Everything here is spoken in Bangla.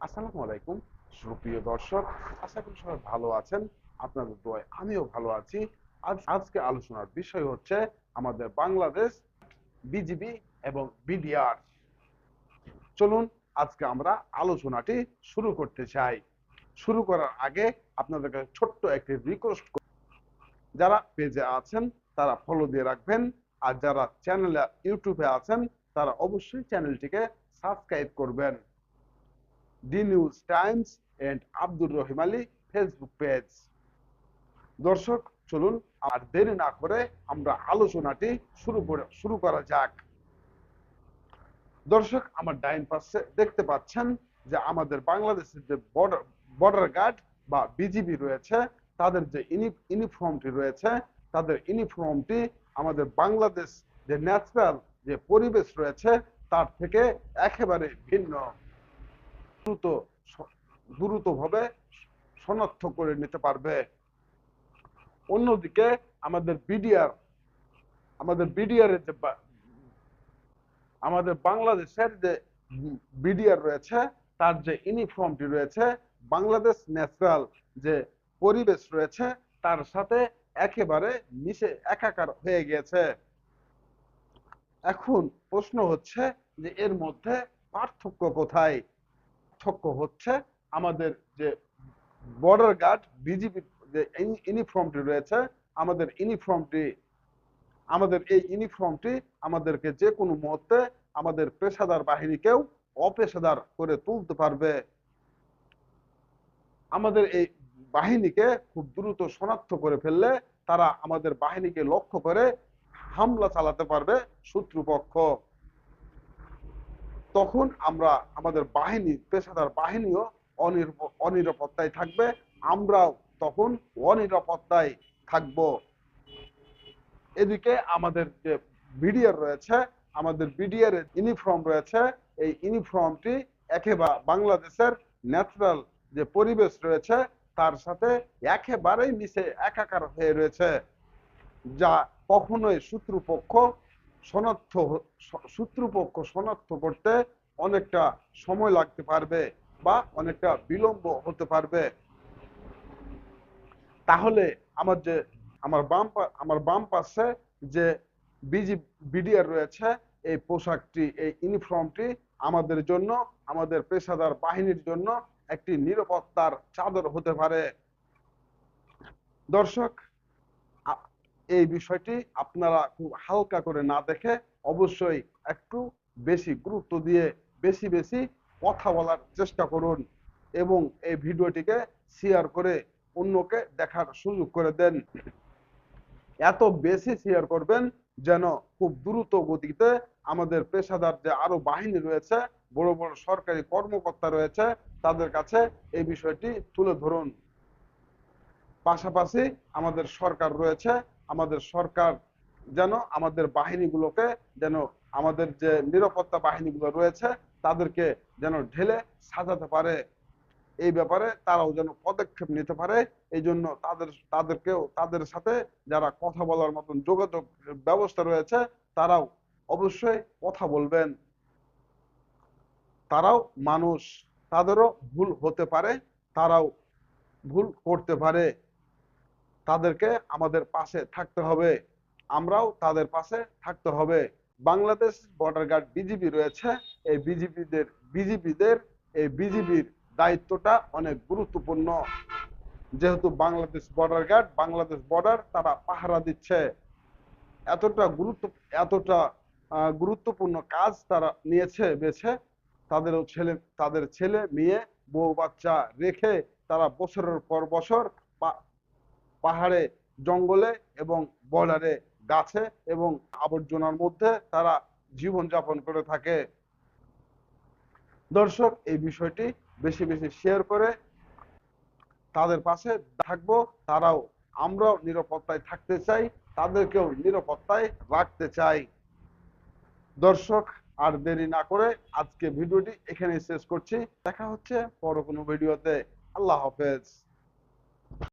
আসসালামু আলাইকুম সুপ্রিয় দর্শক, আশা করি সবাই ভালো আছেন। আপনাদের দোয়ায় আমিও ভালো আছি। আজকে আলোচনার বিষয় হচ্ছে আমাদের বাংলাদেশ বিজিবি এবং বিডিআর। চলুন আজকে আমরা আলোচনাটি শুরু করতে চাই। শুরু করার আগে আপনাদের কাছে ছোট্ট একটি রিকোয়েস্ট, যারা পেজে আছেন তারা ফলো দিয়ে রাখবেন, আর যারা চ্যানেলে ইউটিউবে আছেন তারা অবশ্যই চ্যানেলটিকে সাবস্ক্রাইব করবেন। D News Times and Abdur Rahim Ali Facebook page. দর্শক চলুন আর দেরি না করে আমরা আলোচনাটি শুরু করা যাক। দর্শক, আমার ডাইন পাশে দেখতে পাচ্ছেন যে আমাদের বাংলাদেশের যে বর্ডার গার্ড বা বিজিবি রয়েছে, তাদের যে ইউনিফর্মটি রয়েছে, তাদের ইউনিফর্মটি আমাদের বাংলাদেশ যে ন্যাচারাল যে পরিবেশ রয়েছে তার থেকে একেবারে ভিন্ন। দ্রুত দ্রুতভাবে শনাক্ত করে নিতে পারবে। অন্যদিকে আমাদের বিডিআর এর যে আমাদের বাংলাদেশের যে বিডিআর রয়েছে, তার যে ইউনিফর্মটি রয়েছে বাংলাদেশ ন্যাচারাল যে পরিবেশ রয়েছে তার সাথে একেবারে মিশে একাকার হয়ে গেছে। এখন প্রশ্ন হচ্ছে যে এর মধ্যে পার্থক্য কোথায়? পার্থক্য হচ্ছে আমাদের যে বর্ডার গার্ড বিজিবি যে ইউনিফর্মটি রয়েছে, আমাদের এই ইউনিফর্মটি আমাদেরকে যে কোনো মুহূর্তে আমাদের পেশাদার বাহিনীকেও অপেশাদার করে তুলতে পারবে। আমাদের এই বাহিনীকে খুব দ্রুত শনাক্ত করে ফেললে তারা আমাদের বাহিনীকে লক্ষ্য করে হামলা চালাতে পারবে শত্রুপক্ষ। তখন আমরা আমাদের পেশাদার বাহিনীও অনিরাপত্তায় থাকবে, আমরাও তখন অনিরাপত্তায় থাকব। এদিকে আমাদের যে বিডিআর রয়েছে, আমাদের বিডিআর এর ইউনিফর্ম রয়েছে, এই ইউনিফর্মটি একেবারে বাংলাদেশের ন্যাচারাল যে পরিবেশ রয়েছে তার সাথে একেবারেই মিশে একাকার হয়ে রয়েছে, যা কখনোই শত্রুপক্ষ শনাক্ত করতে অনেকটা সময় লাগতে পারবে বা অনেকটা বিলম্ব হতে পারবে। তাহলে আমার বাম পাশে যে বিডিআর রয়েছে, এই পোশাকটি, এই ইউনিফর্মটি আমাদের জন্য, আমাদের পেশাদার বাহিনীর জন্য একটি নিরাপত্তার চাদর হতে পারে। দর্শক, এই বিষয়টি আপনারা খুব হালকা করে না দেখে অবশ্যই একটু বেশি গুরুত্ব দিয়ে বেশি বেশি কথা বলার চেষ্টা করুন এবং এই ভিডিওটিকে শেয়ার করে অন্যকে দেখার সুযোগ করে দেন। এত বেশি শেয়ার করবেন যেন খুব দ্রুত গতিতে আমাদের পেশাদার যে আরো বাহিনী রয়েছে, বড় বড় সরকারি কর্মকর্তা রয়েছে, তাদের কাছে এই বিষয়টি তুলে ধরুন। পাশাপাশি আমাদের সরকার রয়েছে, আমাদের সরকার যেন আমাদের বাহিনীগুলোকে, যেন আমাদের যে নিরাপত্তা বাহিনীগুলো রয়েছে তাদেরকে যেন ঢেলে সাজাতে পারে, এই ব্যাপারে তারাও যেন পদক্ষেপ নিতে পারে। এই জন্য তাদের সাথে যারা কথা বলার মতন যোগাযোগ ব্যবস্থা রয়েছে তারাও অবশ্যই কথা বলবেন। তারাও মানুষ, তাদেরও ভুল হতে পারে, তারাও ভুল করতে পারে। তাদেরকে আমাদের পাশে থাকতে হবে, আমরাও তাদের পাশে থাকতে হবে। বাংলাদেশ বর্ডার গার্ড বিজিবি রয়েছে, এই বিজিবির দায়িত্বটা অনেক গুরুত্বপূর্ণ। যেহেতু Bangladesh border guard Bangladesh border তারা পাহারা দিচ্ছে, এতটা গুরুত্বপূর্ণ কাজ তারা নিয়েছে বেছে। তাদের ছেলে মেয়ে বউ বাচ্চা রেখে তারা বছরের পর বছর পাহাড়ে, জঙ্গলে এবং বর্ডারে গাছে এবং আবর্জনার মধ্যে তারা জীবন যাপন করে থাকে। দর্শক, এই বিষয়টি বেশি বেশি শেয়ার করে তাদের পাশে থাকবো। আমরাও নিরাপত্তায় থাকতে চাই, তাদেরকেও নিরাপত্তায় রাখতে চাই। দর্শক, আর দেরি না করে আজকে ভিডিওটি এখানেই শেষ করছি। দেখা হচ্ছে পরে কোনো ভিডিওতে। আল্লাহ হাফেজ।